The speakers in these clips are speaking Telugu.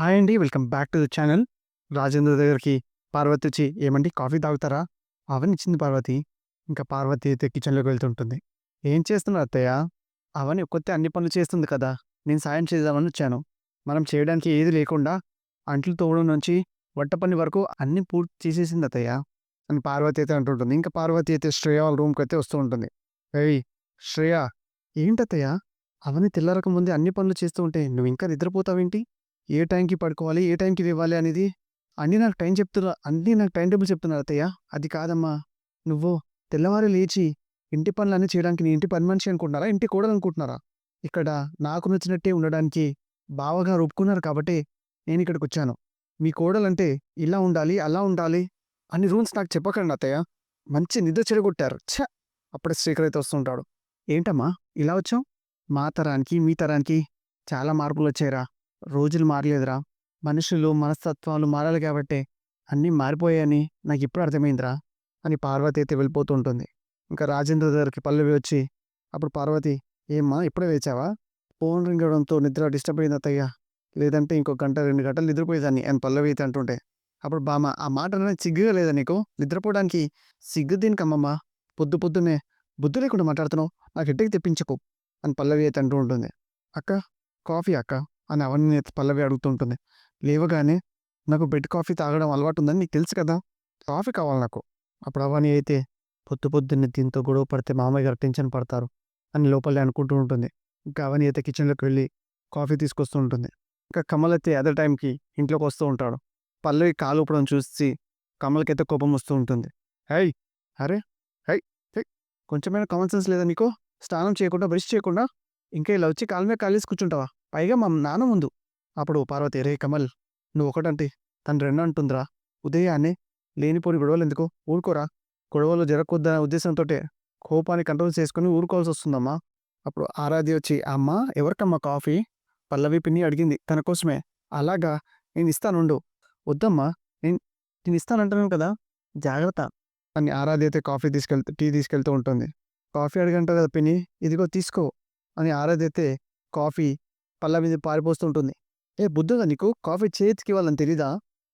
హాయ్ అండి. Welcome back to the channel. Rajendra దగ్గరికి పార్వతి వచ్చి, "ఏమండి కాఫీ తాగుతారా?" అవని ఇచ్చింది పార్వతి. ఇంకా పార్వతి అయితే కిచెన్‌లోకి వెళ్తుంటుంది. "ఏం చేస్తున్నారు అత్తయ్య?" అవని ఒక్కతే అన్ని పనులు చేస్తుంది కదా! నేను సాయం చేద్దామని వచ్చాను. మనం చేయడానికి ఏది లేకుండా అంట్లు తోమడం నుంచి వంట పని వరకు అన్నీ పూర్తి చేసేసింది అత్తయ్య అని పార్వతి అయితే అంటుంటుంది. ఇంకా పార్వతి అయితే శ్రేయ వాళ్ళ రూమ్‌కైతే వస్తూ ఉంటుంది. "ఏయ్! శ్రేయ, ఏంటత్తయ్య అవని తెల్లారక ముందే అన్ని పనులు చేస్తూ ఉంటే నువ్వింకా నిద్రపోతావేంటి? ఏ టైంకి పడుకోవాలి, ఏ టైంకి లేవాలి అనేది అన్నీ నాకు టైమ్ టేబుల్ చెప్తున్నారు అత్తయ్య. అది కాదమ్మా. నువ్వు తెల్లవారి లేచి ఇంటి పనులన్నీ చేయడానికి నీ ఇంటి పని మనిషి అనుకుంటున్నారా? ఇంటి కోడలనుకుంటున్నారా? ఇక్కడ నాకు నచ్చినట్టే ఉండడానికి బావగారు ఒప్పుకున్నారు కాబట్టే నేనిక్కడికొచ్చాను. మీ కోడలంటే ఇలా ఉండాలి, అలా ఉండాలి అని రూల్స్ నాకు చెప్పకండి అత్తయ్య. మంచి నిద్ర చెడగొట్టారు. ఛ! అప్పుడే శ్రీకర్ అయితే వస్తుంటాడు. ఏంటమ్మా ఇలా వచ్చావు? మా తరానికి, మీ తరానికి చాలా మార్పులొచ్చాయిరా. రోజులు మారలేదురా. మనుషులు, మనస్తత్వాలు మారాలి కాబట్టే అన్నీ మారిపోయాయని నాకిప్పుడు అర్థమైందిరా అని పార్వతి అయితే వెళ్ళిపోతూ ఉంటుంది. ఇంకా రాజేంద్ర దగ్గరికి పల్లవి వచ్చి, అప్పుడు పార్వతి, "ఏమ్మా ఇప్పుడే లేచావా? ఫోన్ రింగ్ అవ్వడంతో నిద్ర డిస్టర్బ్ అయింది అత్తయ్య. లేదంటే ఇంకో గంట, 2 గంటలు నిద్రపోయేదాన్ని" అని పల్లవి అయితే అంటుంటే, అప్పుడు బామ్మ, "ఆ మాట అనడానికి సిగ్గుగా లేదా నీకు? నిద్రపోవడానికి సిగ్గు దేనికమ్మమ్మ? పొద్దు పొద్దున్నే బుద్ధి లేకుండా మాట్లాడుతున్నావు. నాకు హెడ్డేక్ తెప్పించకు" అని పల్లవి అయితే అంటూ ఉంటుంది. "అక్క, కాఫీ అక్క" అని అవని పల్లవి అడుగుతూ ఉంటుంది. లేవగానే, "నాకు బెడ్ కాఫీ తాగడం అలవాటుందని నీకు తెలుసు కదా! కాఫీ కావాలి నాకు." అప్పుడు అవని అయితే, "పొద్దు పొద్దున్నే దీంతో గొడవ పడితే మామయ్య గారు టెన్షన్ పడతారు" అని లోపలే అనుకుంటూ ఉంటుంది. ఇంకా అవని అయితే కిచెన్‌లోకి వెళ్ళి కాఫీ తీసుకొస్తూ ఉంటుంది. ఇంకా కమల్ అయితే అదే టైంకి ఇంట్లోకి వస్తూ ఉంటాడు. పల్లవి కాలూపడం చూసి కమల్‌కైతే కోపం వస్తూ ఉంటుంది. "హేయ్! అరే! హేయ్! హేయ్! కొంచెమైనా కామన్ సెన్స్ లేదా నీకు? స్నానం చేయకుండా, బ్రష్ చేయకుండా ఇంకా ఇలా వచ్చి కాలు మీద కాలేసి కూర్చుంటావా? పైగా మా నాన్న ముందు." అప్పుడు పార్వతి, "రేయ్ కమల్! నువ్వొకటంటే తను రెండంటుందిరా. ఉదయాన్నే లేనిపోని గొడవలెందుకు? ఊరుకోరా. గొడవలు జరగకూడదనే ఉద్దేశంతోటే కోపాన్ని కంట్రోల్ చేసుకొని ఊరుకోవాల్సొస్తుందమ్మా." అప్పుడు ఆరాధ్య వచ్చి, "అమ్మా ఎవరికమ్మా కాఫీ?" పల్లవి పిన్ని అడిగింది తన కోసమే. "అలాగా, నేనిస్తానుండు." "వద్దమ్మా, నేను నేనిస్తానంటున్నాను కదా! జాగ్రత్త" అని ఆరాధ్య అయితే టీ తీసుకెళ్తూ ఉంటుంది. "కాఫీ అడిగంటావు కదా పిన్ని, ఇదిగో తీసుకో" అని ఆరాధ్య అయితే కాఫీ పళ్ళ మీద పారిపోస్తూ ఉంటుంది. "ఏ బుద్ధుందా నీకు? కాఫీ చేతికివ్వాలని తెలీదా?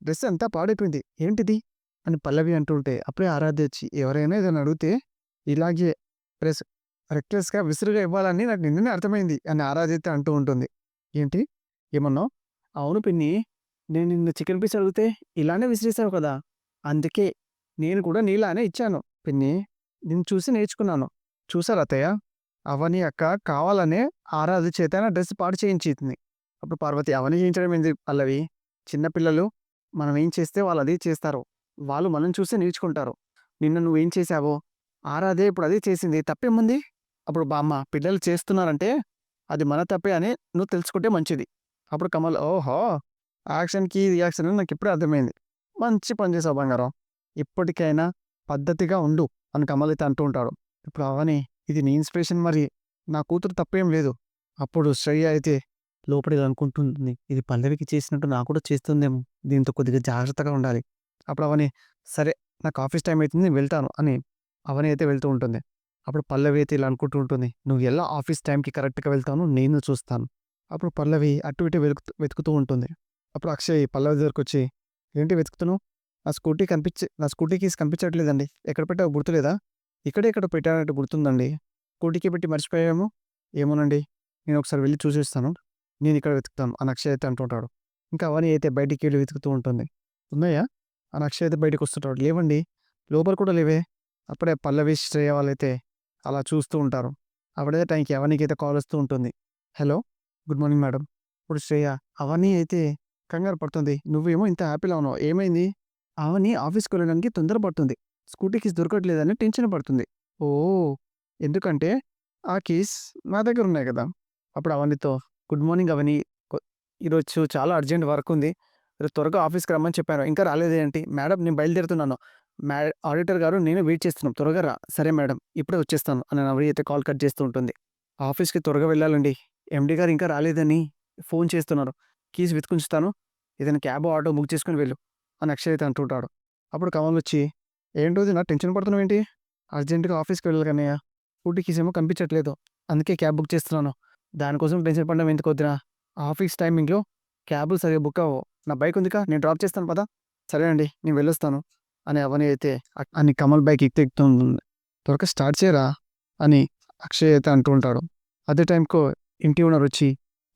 డ్రెస్ అంతా పాడైపోయింది. ఏంటిది?" అని పల్లవి అంటుంటే, అప్పుడే ఆరాధ్య వచ్చి, "ఎవరైనా ఏదైనా అడిగితే ఇలాగే ప్రెస్ రెక్లెస్‌గా విసురుగా ఇవ్వాలని నాకు నిన్ననే అర్థమైంది" అని ఆరాధ్య అయితే అంటూ ఉంటుంది. "ఏంటి? ఏమన్నావు?" "అవును పిన్ని. నేను నిన్న చికెన్ పీస్ అడిగితే ఇలానే విసిరేసావు కదా! అందుకే నేను కూడా నీలానే ఇచ్చాను పిన్ని. నిన్ను చూసి నేర్చుకున్నాను." "చూసారా అత్తయ్య? అవని అక్క కావాలనే ఆరాధ్య చేత నా డ్రెస్ పాడు చేయించింది." అప్పుడు పార్వతి, "అవని చేయించడం ఏంది పల్లవి? చిన్న పిల్లలు మనం ఏం చేస్తే వాళ్ళు అదే చేస్తారు. వాళ్ళు మనం చూసే నేర్చుకుంటారు. నిన్న నువ్వేం చేశావో ఆరాధ్య ఇప్పుడు అదే చేసింది. తప్పేముంది?" అప్పుడు బామ్మ, "పిల్లలు చేస్తున్నారంటే అది మన తప్పే అని నువ్వు తెలుసుకుంటే మంచిది." అప్పుడు కమల్, "ఓహో! యాక్షన్‌కి రియాక్షన్ అని నాకిప్పుడే అర్థమైంది. మంచి పని చేశావు బంగారం. ఇప్పటికైనా పద్ధతిగా ఉండు" అని కమల్ అయితే అంటూ ఉంటాడు. ఇప్పుడు అవని, "ఇది నీ ఇన్స్‌పిరేషన్ మరి. నా కూతురు తప్పేం లేదు." అప్పుడు శ్రేయ అయితే లోపల ఇలా అనుకుంటుంది, "ఇది పల్లవికి చేసినట్టు నాకు కూడా చేస్తుందేమో. దీంతో కొద్దిగా జాగ్రత్తగా ఉండాలి." అప్పుడు అవని, "సరే, నాకు ఆఫీస్ టైమ్ అయితుంది నేను వెళ్తాను" అని అవని అయితే వెళ్తూ ఉంటుంది. అప్పుడు పల్లవి అయితే ఇలా అనుకుంటూ ఉంటుంది, "నువ్వు ఎలా ఆఫీస్ టైంకి కరెక్ట్‌గా వెళ్తావో నేను చూస్తాను." అప్పుడు పల్లవి అటు ఇటు వెతుకుతూ ఉంటుంది. అప్పుడు అక్షయ్ పల్లవి దగ్గరకొచ్చి, "ఏంటి వెతుకుతున్నావు? నా స్కూటీ కీస్ కనిపించట్లేదండి. ఎక్కడ పెట్టావో గుర్తులేదా?" "ఇక్కడే ఎక్కడో పెట్టానంటే గుర్తుందండి. స్కూటీకి పెట్టి మర్చిపోయావేమో." "ఏమోనండి. నేను ఒకసారి వెళ్లి చూసొస్తాను. నేను ఇక్కడ వెతుకుతాను" అని అక్షయ్ అయితే అంటుంటాడు. ఇంకా అవని అయితే బయటికెళ్ళి వెతుకుతూ ఉంటుంది. "ఉన్నాయా?" అని అక్షయ్ అయితే బయటకొస్తుంటాడు. "లేవండి. లోపల కూడా లేవే." అప్పుడే పల్లవి, శ్రేయ వాళ్ళైతే అలా చూస్తూ ఉంటారు. అప్పుడే టైంకి అవనికైతే కాలొస్తూ ఉంటుంది. "హలో! Good morning madam." ఇప్పుడు శ్రేయ, అవని అయితే కంగారు పడుతుంది. "నువ్వేమో ఇంత హ్యాపీలా ఉన్నావు. ఏమైంది?" అవని ఆఫీస్‌కి వెళ్ళడానికి తొందర పడుతుంది. స్కూటీ కీస్ దొరకట్లేదని టెన్షన్ పడుతుంది. "ఓహ్! ఎందుకంటే ఆ కీస్ నా దగ్గరున్నాయి గదా!" అప్పుడు అవనితో, "గుడ్ మార్నింగ్ అవని. కొ ఈరోజు చాలా అర్జెంట్ వర్కుంది. రేపు త్వరగా ఆఫీస్‌కి రమ్మని చెప్పాను. ఇంకా రాలేదేంటి?" "మేడం నేను బయలుదేరుతున్నాను. మ్యా ఆడిటర్ గారు నేను వెయిట్ చేస్తున్నాం. త్వరగా రా." "సరే మేడం. ఇప్పుడే వచ్చేస్తాను" అని నవ్వి అయితే కాల్ కట్ చేస్తూ ఉంటుంది. "ఆఫీస్‌కి త్వరగా వెళ్ళాలండి. ఎండీ గారు ఇంకా రాలేదని ఫోన్ చేస్తున్నారు. కీస్ వెతికుంచుతాను. ఏదైనా క్యాబో, ఆటో బుక్ చేసుకొని వెళ్ళు" అని అక్షయ్ అయితే అంటుంటాడు. అప్పుడు కమల్ వచ్చి, "ఏంటి వదిన టెన్షన్ పడుతున్నావేంటి? అర్జెంట్‌గా ఆఫీస్‌కి వెళ్ళాలి కన్నయ్య. స్కూటీ కీస్ ఏమో కనిపించట్లేదు. అందుకే క్యాబ్ బుక్ చేస్తున్నాను. దానికోసం టెన్షన్ పడడం ఎందుకు వదిన? ఆఫీస్ టైమింగ్‌లో క్యాబులు సరిగ్గా బుక్ అవ్వవు. నా బైక్ ఉందిగా నేను డ్రాప్ చేస్తాను పదా. సరే అండి నేను వెళ్ళొస్తాను అని అవని అయితే అని కమల్ బైక్ ఎక్కుతూ ఉంటుంది. త్వరగా స్టార్ట్ చేయరా అని అక్షయ్ అయితే అంటూ ఉంటాడు. అదే టైంకు ఇంటి ఓనర్ వచ్చి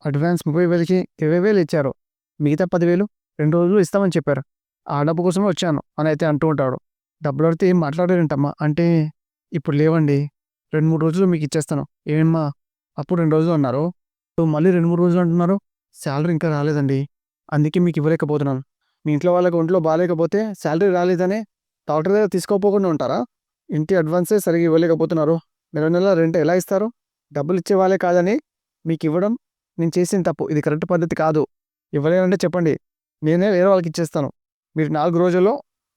అడ్వాన్స్ 30,000కి 20,000 ఇచ్చారు. మిగతా 10,000 2 రోజులు ఇస్తామని చెప్పారు. ఆ డబ్బు కోసమే వచ్చాను అని అయితే అంటూ ఉంటాడు. డబ్బులు అడిగితే ఏం మాట్లాడారేంటమ్మా అంటే ఇప్పుడు లేవండి 2-3 రోజుల్లో మీకు ఇచ్చేస్తాను. ఏమమ్మా అప్పుడు 2 రోజులు అన్నారు, ఇప్పుడు మళ్ళీ 2-3 రోజులు అంటున్నారు. శాలరీ ఇంకా రాలేదండి. అందుకే మీకు ఇవ్వలేకపోతున్నాను. మీ ఇంట్లో వాళ్ళకి ఒంట్లో బాగాలేకపోతే శాలరీ రాలేదనే డాక్టర్ దగ్గర తీసుకోపోకుండా ఉంటారా? ఇంటి అడ్వాన్సే సరిగ్గా ఇవ్వలేకపోతున్నారు. నెల నెల రెంట్ ఎలా ఇస్తారు? డబ్బులు ఇచ్చేవాళ్ళే కాదని మీకు ఇవ్వడం నేను చేసిన తప్పు. ఇది కరెక్ట్ పద్ధతి కాదు. ఇవ్వలేనంటే చెప్పండి. నేనే వేరే వాళ్ళకి ఇచ్చేస్తాను. మీరు 4 రోజుల్లో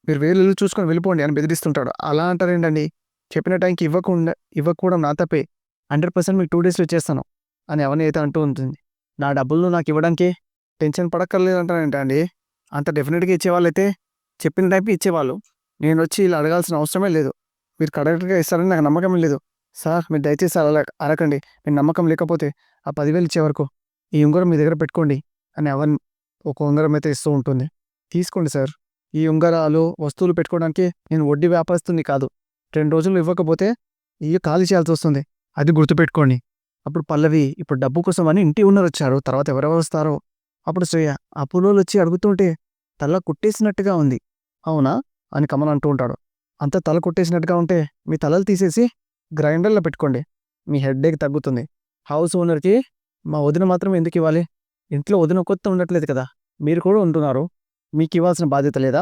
మీరు వేరే ఇల్లు చూసుకొని వెళ్ళిపోండి అని బెదిరిస్తుంటాడు. అలా అంటారేంటండి? చెప్పిన టైంకి ఇవ్వకపోవడం నా తప్పే. 100% మీకు 2 డేస్‌లో ఇచ్చేస్తాను అని అవని అయితే అంటూ ఉంటుంది. నా డబ్బులు నాకు ఇవ్వడానికి టెన్షన్ పడక్కర్లేదంటారేంటండి? అంత డెఫినిట్‌గా ఇచ్చేవాళ్ళైతే చెప్పిన టైంకి ఇచ్చేవాళ్ళు. నేనొచ్చి ఇలా అడగాల్సిన అవసరమే లేదు. మీరు కరెక్ట్‌గా ఇస్తారని నాకు నమ్మకమే లేదు. సార్ మీరు దయచేసి అలా అరకండి. మీకు నమ్మకం లేకపోతే ఆ 10,000 ఇచ్చే వరకు ఈ ఉంగరం మీ దగ్గర పెట్టుకోండి అని అవన్ ఒక ఉంగరం అయితే ఇస్తూ ఉంటుంది. తీసుకోండి సార్. ఈ ఉంగరాలు, వస్తువులు పెట్టుకోవడానికి నేను వడ్డీ వ్యాపారస్తుడిని కాదు. 2 రోజుల్లో ఇవ్వకపోతే ఇల్లు ఖాళీ చేయాల్సొస్తుంది. అది గుర్తుపెట్టుకోండి. అప్పుడు పల్లవి ఇప్పుడు డబ్బు కోసమని ఇంటి ఓనర్ వచ్చారు. తర్వాత ఎవరెవరు వస్తారో అప్పుడు శ్రేయ అప్పులోళ్ళొచ్చి అడుగుతుంటే తల కొట్టేసినట్టుగా ఉంది. అవునా? అని కమల్ అంటూ ఉంటాడు. అంతా తల కొట్టేసినట్టుగా ఉంటే మీ తలలు తీసేసి గ్రైండర్‌లో పెట్టుకోండి. మీ హెడ్‌ఏక్ తగ్గుతుంది. హౌస్ ఓనర్‌కి మా వదిన మాత్రం ఎందుకివ్వాలి? ఇంట్లో వదిన ఒక్కతే ఉండట్లేదు కదా! మీరు కూడా ఉంటున్నారు. మీకివ్వాల్సిన బాధ్యత లేదా?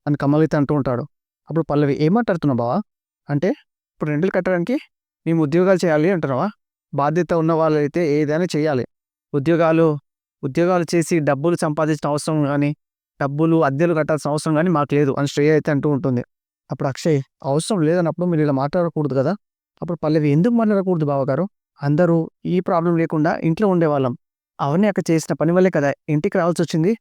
అని కమల్ అయితే అంటూ ఉంటాడు. అప్పుడు పల్లవి ఏం మాట్లాడుతున్నావు బావ? అంటే ఇప్పుడు రెంటులు కట్టడానికి మేము ఉద్యోగాలు చేయాలి అంటున్నావా? బాధ్యత ఉన్న వాళ్ళైతే ఏదైనా చేయాలి. ఉద్యోగాలు ఉద్యోగాలు చేసి డబ్బులు సంపాదించిన అవసరం గానీ, డబ్బులు అద్దెలు కట్టాల్సిన అవసరం గానీ మాకు లేదు అని శ్రేయ అయితే అంటూ ఉంటుంది. అప్పుడు అక్షయ్ అవసరం లేదన్నప్పుడు మీరు ఇలా మాట్లాడకూడదు కదా! అప్పుడు పల్లవి ఎందుకు మాట్లాడకూడదు బావగారు? అందరూ ఈ ప్రాబ్లమ్ లేకుండా ఇంట్లో ఉండేవాళ్ళం. అవని అక్క చేసిన పని వల్లే కదా ఇంటికి రావాల్సొచ్చింది.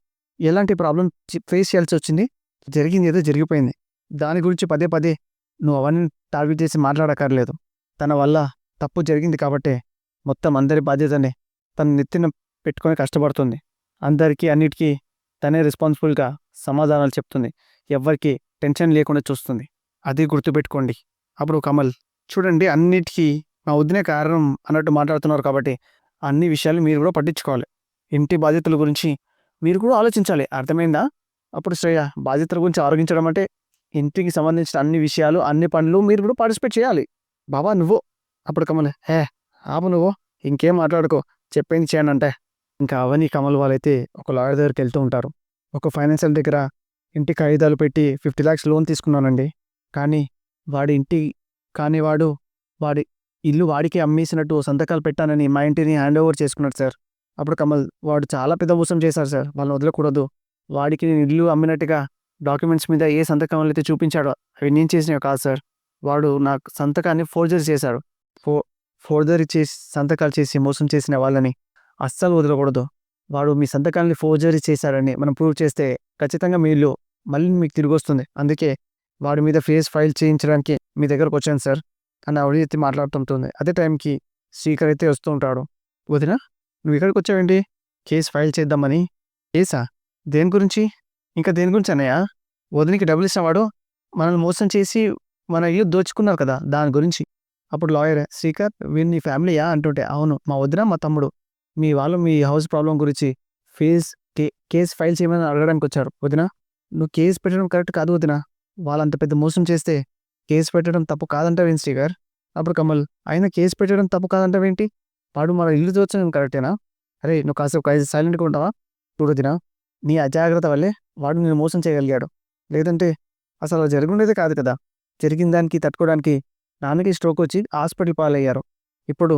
ఎలాంటి ప్రాబ్లమ్ ఫేస్ చేయాల్సొచ్చింది. జరిగిందేదో జరిగిపోయింది. దాని గురించి పదే పదే నువ్వు అవన్నీ టార్గెట్ చేసి మాట్లాడక్కర్లేదు. తన వల్ల తప్పు జరిగింది కాబట్టే మొత్తం అందరి బాధ్యతని తన నెత్తిన పెట్టుకొని కష్టపడుతుంది. అందరికీ అన్నిటికీ తనే రెస్పాన్సిబుల్‌గా సమాధానాలు చెప్తుంది. ఎవ్వరికీ టెన్షన్ లేకుండా చూస్తుంది. అది గుర్తుపెట్టుకోండి. అప్పుడు కమల్ చూడండి అన్నిటికీ మా వదినే కారణం అన్నట్టు మాట్లాడుతున్నారు కాబట్టి అన్ని విషయాలు మీరు కూడా పట్టించుకోవాలి. ఇంటి బాధ్యతల గురించి మీరు కూడా ఆలోచించాలి. అర్థమైందా? అప్పుడు శ్రేయ బాధ్యతల గురించి ఆలోచించడం అంటే ఇంటికి సంబంధించిన అన్ని విషయాలు, అన్ని పనులు మీరు కూడా పార్టిసిపేట్ చేయాలి. బావా నువ్వు అప్పుడు కమల్ ఆపు నువ్వు ఇంకేం మాట్లాడుకో చెప్పింది చేయనంటే ఇంకా అవని కమల్ వాళ్ళైతే ఒక లాయర్ దగ్గరికి వెళ్తూ ఉంటారు. ఒక ఫైనాన్షియల్ దగ్గర ఇంటి కాగితాలు పెట్టి 50 lakhs లోన్ తీసుకున్నానండి. కానీ వాడి ఇంటి కానీ వాడి ఇల్లు వాడికే అమ్మేసినట్టు సంతకాలు పెట్టానని మా ఇంటిని హ్యాండ్ ఓవర్ చేసుకున్నాడు సార్. అప్పుడు కమల్ వాడు చాలా పెద్ద మోసం చేశారు సార్. వాళ్ళని వదలకూడదు. వాడికి నేను ఇల్లు అమ్మినట్టుగా డాక్యుమెంట్స్ మీద ఏ సంతకాలు అయితే చూపించాడో అవి నేను చేసినవి కాదు సార్. వాడు నా సంతకాన్ని ఫోర్జరీ చేశాడు. ఫో ఫోర్జరీ చేసి సంతకాలు చేసి మోసం చేసిన వాళ్ళని అస్సలు వదలకూడదు. వాడు మీ సంతకాల్ని ఫోర్జరీ చేశాడని మనం ప్రూవ్ చేస్తే ఖచ్చితంగా మీ ఇల్లు మళ్ళీ మీకు తిరిగొస్తుంది. అందుకే వాడి మీద ఫైల్ చేయించడానికి మీ దగ్గరకొచ్చాను సార్ అని ఆవిడ అయితే మాట్లాడుతుంటుంది. అదే టైంకి శ్రీకర్ అయితే వస్తూ ఉంటాడు. వదినా నువ్వు ఇక్కడికొచ్చావేంటి? కేస్ ఫైల్ చేద్దామని. కేసా? దేని గురించి? ఇంకా దేని గురించి అన్నయ్య? వదినకి డబ్బులిచ్చిన వాడు మనల్ని మోసం చేసి మన ఇల్లు దోచుకున్నారు కదా! దాని గురించి. అప్పుడు లాయర్ శ్రీకర్ వీడు నీ ఫ్యామిలీయా అంటుంటే అవును మా వదిన, మా తమ్ముడు. మీ వాళ్ళు మీ హౌస్ ప్రాబ్లమ్ గురించి ఫేస్ కేస్ ఫైల్ చేయమని అడగడానికొచ్చారు. వదినా నువ్వు కేస్ పెట్టడం కరెక్ట్ కాదు వదినా. వాళ్ళంత పెద్ద మోసం చేస్తే కేస్ పెట్టడం తప్పు కాదంటావేంటి శ్రీకర్? అప్పుడు కమల్ అయినా కేస్ పెట్టడం తప్పు కాదంటావేంటి? వాడు మన ఇల్లు దోచడం కరెక్టేనా? అరేయ్ నువ్వు కాసేపు సైలెంట్‌గా ఉంటావా? చూడు వదినా నీ అజాగ్రత్త వల్లే వాడు నిన్ను మోసం చేయగలిగాడు. లేదంటే అసలు అలా జరుగుండేదే కాదు కదా! జరిగిన దానికి తట్టుకోవడానికి నాన్నకి స్ట్రోక్ వచ్చి హాస్పిటల్ పాలయ్యారు. ఇప్పుడు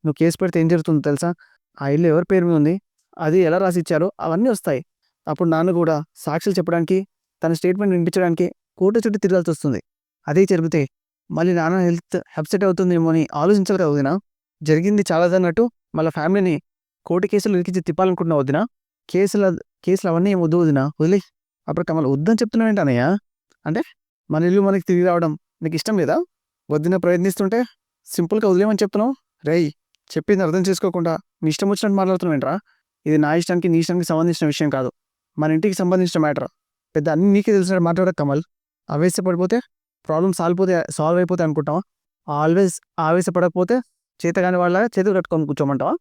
నువ్వు కేస్ పెడితే ఏం జరుగుతుందో తెలుసా? ఆ ఇల్లు ఎవరి పేరు మీద ఉంది? అది ఎలా రాసిచ్చారో అవన్నీ వస్తాయి. అప్పుడు నాన్న కూడా సాక్షులు చెప్పడానికి, తన స్టేట్మెంట్ వినిపించడానికి కోర్టు చుట్టూ తిరగాల్సొస్తుంది. అదే జరిగితే మళ్ళీ నాన్న హెల్త్ అప్సెట్ అవుతుందేమో అని ఆలోచించాలి కదా వదినా! జరిగింది చాలదన్నట్టు మళ్ళా ఫ్యామిలీని కోర్టు కేసులు ఇరికించి తిప్పాలనుకుంటున్నావు వదినా? కేసుల కేసులు అవన్నీ ఏం వద్దు వదినా వదిలేయ్. అప్పుడు కమల్ వద్దని చెప్తున్నావేంటి అన్నయ్య? అంటే మన ఇల్లు మనకి తిరిగి రావడం నీకు ఇష్టం లేదా? వదిన ప్రయత్నిస్తుంటే సింపుల్‌గా వదిలేయమని చెప్తున్నావు? రేయ్ చెప్పింది అర్థం చేసుకోకుండా నీ ఇష్టం వచ్చినట్టు మాట్లాడుతున్నావేంట్రా? ఇది నా ఇష్టానికి నీ ఇష్టానికి సంబంధించిన విషయం కాదు, మన ఇంటికి సంబంధించిన మ్యాటర్. పెద్ద అన్ని నీకే తెలిసినట్టు మాట్లాడక కమల్. ఆవేశపడిపోతే ప్రాబ్లమ్ సాల్వ్ అయిపోతాయి అనుకుంటావా? ఆల్వేస్ ఆవేశపడకపోతే చేతగాని వాళ్ళగా చేతులు కట్టుకొని కూర్చోమంటావా?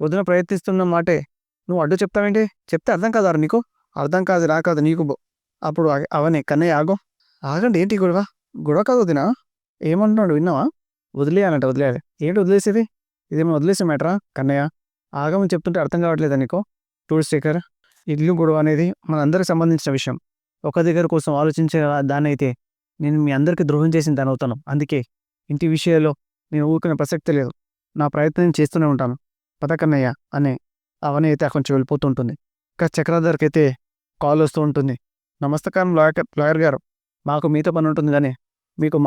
పొద్దున ప్రయత్నిస్తున్న మాటే నువ్వు అడ్డు చెప్తావేంటి? చెప్తే అర్థం కాదు నీకు? అర్థం కాదు రా కాదు నీకు. అప్పుడు అవనే కన్నయ్య ఆగండి ఏంటి గొడవ కాదు వదినా. ఏమంటున్నాడు విన్నావా? వదిలేయాలి. ఏంటి వదిలేసేది? ఇదేమో వదిలేసే మ్యాటరా కన్నయ్య? ఆగమని చెప్తుంటే అర్థం కావట్లేదా నీకు? టూరిస్ట్ స్టేకర్, ఇల్లు గొడవ అనేది మనందరికి సంబంధించిన విషయం. ఒక దగ్గర కోసం ఆలోచించే దాన్ని అయితే నేను మీ అందరికీ ద్రోహం చేసిన దాని అవుతాను. అందుకే ఇంటి విషయాల్లో నేను ఊరుకునే ప్రసక్తి లేదు. నా ప్రయత్నం నేను చేస్తూనే ఉంటాను. పద కన్నయ్య అనే అవని అయితే కొంచెం వెళ్ళిపోతుంటుంది. ఇంకా చక్రధర్కి అయితే కాల్ వస్తూ ఉంటుంది. నమస్కారం లాయర్ గారు, మాకు మీతో పని ఉంటుంది కానీ మీకు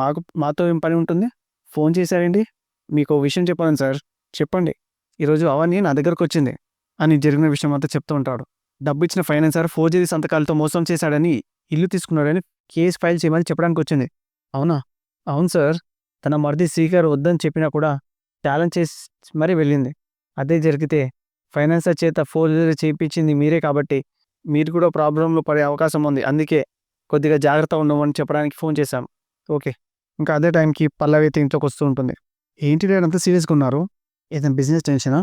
మాతో ఏం పని ఉంటుంది? ఫోన్ చేశారండి? మీకు విషయం చెప్పాను సార్. చెప్పండి. ఈరోజు అవని నా దగ్గరకు వచ్చింది అని జరిగిన విషయం అంతా చెప్తూ ఉంటాడు. డబ్బు ఇచ్చిన ఫైనాన్సర్ ఫోర్జరీ సంతకాలతో మోసం చేశాడని, ఇల్లు తీసుకున్నాడని కేసు ఫైల్ చేయమని చెప్పడానికి వచ్చింది. అవునా? అవును సార్. తన మరిది శ్రీకర్ వద్దని చెప్పినా కూడా ఛాలెంజ్ చేసి మరీ వెళ్ళింది. అదే జరిగితే ఫైనాన్సర్ చేత ఫోర్జరీ చేయించింది మీరే కాబట్టి మీరు కూడా ప్రాబ్లంలో పడే అవకాశం ఉంది. అందుకే కొద్దిగా జాగ్రత్త ఉండమని చెప్పడానికి ఫోన్ చేశాం. ఓకే. ఇంకా అదే టైంకి పల్లవి అయితే ఇంట్లోకి వస్తూ ఉంటుంది. ఏంటి డాడీ అంత సీరియస్గా ఉన్నారు? ఏదైనా బిజినెస్ టెన్షనా?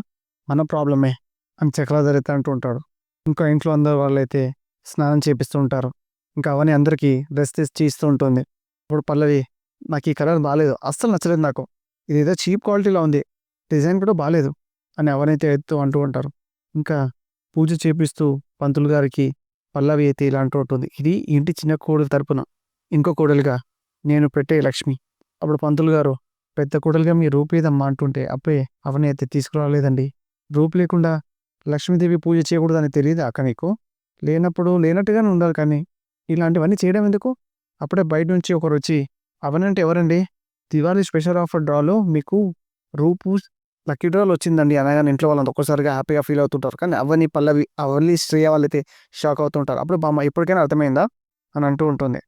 మన ప్రాబ్లమే అని చక్రధర్ అయితే అంటూ ఉంటాడు. ఇంకా ఇంట్లో అందరు వాళ్ళైతే స్నానం చేపిస్తూ ఉంటారు. ఇంకా అవన్నీ అందరికీ డ్రెస్ తెచ్చి ఇస్తూ ఉంటుంది. ఇప్పుడు పల్లవి, నాకు ఈ కలర్ బాగాలేదు, అస్సలు నచ్చలేదు నాకు, ఇదేదో చీప్ క్వాలిటీలో ఉంది, డిజైన్ కూడా బాగాలేదు అని అవనైతే ఎత్తు అంటూ ఉంటారు. ఇంకా పూజ చేపిస్తూ పంతులు గారికి పల్లవి అయితే ఇలా అంటూ ఉంటుంది. ఇది ఇంటి చిన్న కోడలు తరపున ఇంకో కోడలుగా నేను పెట్టే లక్ష్మి. అప్పుడు పంతులు గారు, పెద్ద కోడలుగా మీ రూపు ఏదమ్మా అంటుంటే అప్పుడే అవని అయితే తీసుకురాలేదండి. రూపు లేకుండా లక్ష్మీదేవి పూజ చేయకూడదని తెలియదు అక్క నీకు? లేనప్పుడు లేనట్టుగానే ఉండాలి, కానీ ఇలాంటివన్నీ చేయడం ఎందుకు? అప్పుడే బయట నుంచి ఒకరు వచ్చి, అవనంటే ఎవరండి? దివాళీ స్పెషల్ ఆఫర్ డ్రాలో మీకు రూపు లక్కీ డ్రాలు వచ్చిందండి అనగానే ఇంట్లో వాళ్ళంతా ఒక్కసారిగా హ్యాపీగా ఫీల్ అవుతుంటారు. కానీ అవని పల్లవి, అవని శ్రేయ వాళ్ళైతే షాక్ అవుతుంటారు. అప్పుడు బామ్మ ఇప్పటికైనా అర్థమైందా అని అంటూ ఉంటుంది.